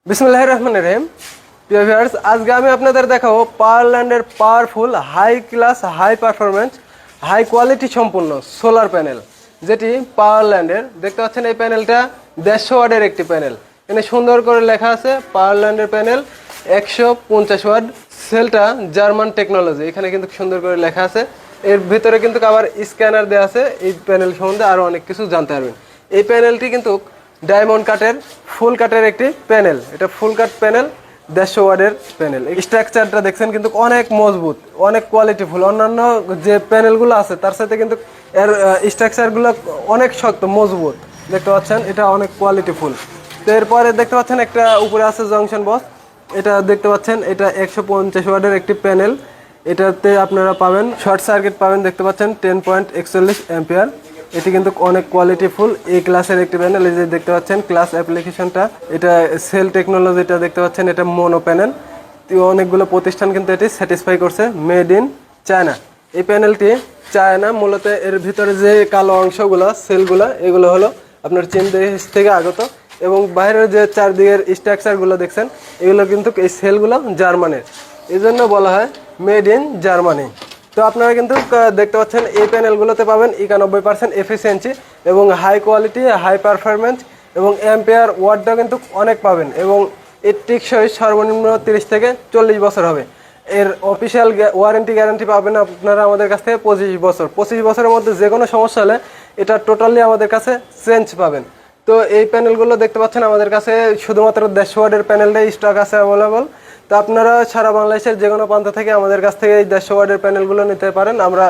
বিসমিল্লাহির রহমানির রহিম। প্রিয় ভিউয়ার্স, আজকে আমি আপনাদের দেখাবো পাওয়ারল্যান্ডের powerful high class high performance high quality সম্পূর্ণ সোলার প্যানেল, যেটি পাওয়ারল্যান্ডের। দেখতে পাচ্ছেন এই প্যানেলটা 150 ওয়াটের একটি প্যানেল। এখানে সুন্দর করে লেখা আছে পাওয়ারল্যান্ডের প্যানেল 150 ওয়াট, সেলটা জার্মান টেকনোলজি। এখানে কিন্তু সুন্দর করে লেখা আছে। এর ভিতরে কিন্তু আবার স্ক্যানার দেওয়া আছে। এই প্যানেল সম্বন্ধে আরও অনেক কিছু জানতে পারবেন। এই প্যানেলটি কিন্তু ডায়মন্ড কাটের ফুল কাটের একটি প্যানেল। এটা ফুল কাট প্যানেল, 150 ওয়াটের প্যানেল। এই স্ট্রাকচারটা দেখছেন কিন্তু অনেক মজবুত, অনেক কোয়ালিটিফুল। অন্যান্য যে প্যানেলগুলো আছে তার সাথে কিন্তু এর স্ট্রাকচারগুলো অনেক শক্ত মজবুত। দেখতে পাচ্ছেন এটা অনেক কোয়ালিটিফুল। তো এরপরে দেখতে পাচ্ছেন একটা উপরে আছে জংশন বক্স। এটা দেখতে পাচ্ছেন এটা 150 ওয়াটের একটি প্যানেল। এটাতে আপনারা পাবেন শর্ট সার্কিট পাবেন, দেখতে পাচ্ছেন 10.41 অ্যাম্পিয়ার। এটি কিন্তু অনেক কোয়ালিটিফুল এই ক্লাসের একটি প্যানেল। এই যে দেখতে পাচ্ছেন ক্লাস অ্যাপ্লিকেশনটা, এটা সেল টেকনোলজিটা দেখতে পাচ্ছেন, এটা মোনো প্যানেল। তো অনেকগুলো প্রতিষ্ঠান কিন্তু এটি স্যাটিসফাই করছে, মেড ইন চায়না। এই প্যানেলটি চায়না, মূলত এর ভিতরে যে কালো অংশগুলো সেলগুলো এগুলো হলো আপনার চীন দেশ থেকে আগত, এবং বাইরের যে চারদিকের স্ট্রাকচারগুলো দেখছেন এগুলো কিন্তু এই সেলগুলো জার্মানির। এই জন্য বলা হয় মেড ইন জার্মানি। তো আপনারা কিন্তু দেখতে পাচ্ছেন এই প্যানেলগুলোতে পাবেন 91% এফিসিয়েন্সি এবং হাই কোয়ালিটি হাই পারফরমেন্স, এবং অ্যাম্পিয়ার ওয়াটটা কিন্তু অনেক পাবেন, এবং এর টেকসই সর্বনিম্ন 30 থেকে 40 বছর হবে। এর অফিসিয়াল ওয়ারেন্টি গ্যারান্টি পাবেন আপনারা আমাদের কাছ থেকে 25 বছর। 25 বছরের মধ্যে যে কোনো সমস্যা হলে এটা টোটালি আমাদের কাছে চেঞ্জ পাবেন। তো এই প্যানেলগুলো দেখতে পাচ্ছেন আমাদের কাছে শুধুমাত্র 150 ওয়াটের প্যানেলটাই স্টক আছে অ্যাভেলেবল। তো আপনারা সারা বাংলাদেশের যে কোনো প্রান্ত থেকে আমাদের কাছ থেকে এই 150 ওয়াটের প্যানেলগুলো নিতে পারেন। আমরা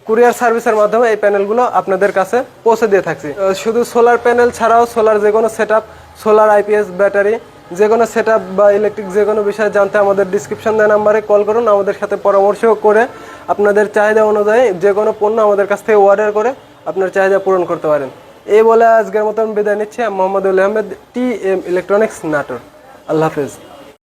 কুরিয়ার সার্ভিসের মাধ্যমে এই প্যানেলগুলো আপনাদের কাছে পৌঁছে দিয়ে থাকছি। শুধু সোলার প্যানেল ছাড়াও সোলার যে কোনো সেটআপ, সোলার আইপিএস ব্যাটারি, যে কোনো সেটআপ বা ইলেকট্রিক যে কোনো বিষয়ে জানতে আমাদের ডিসক্রিপশন দেওয়া নাম্বারে কল করুন। আমাদের সাথে পরামর্শ করে আপনাদের চাহিদা অনুযায়ী যে কোনো পণ্য আমাদের কাছ থেকে অর্ডার করে আপনার চাহিদা পূরণ করতে পারেন। এই বলে আজকের মতন বিদায় নিচ্ছি। Mohammad Ahmed, TM electronics, Natore. আল্লাহ হাফেজ।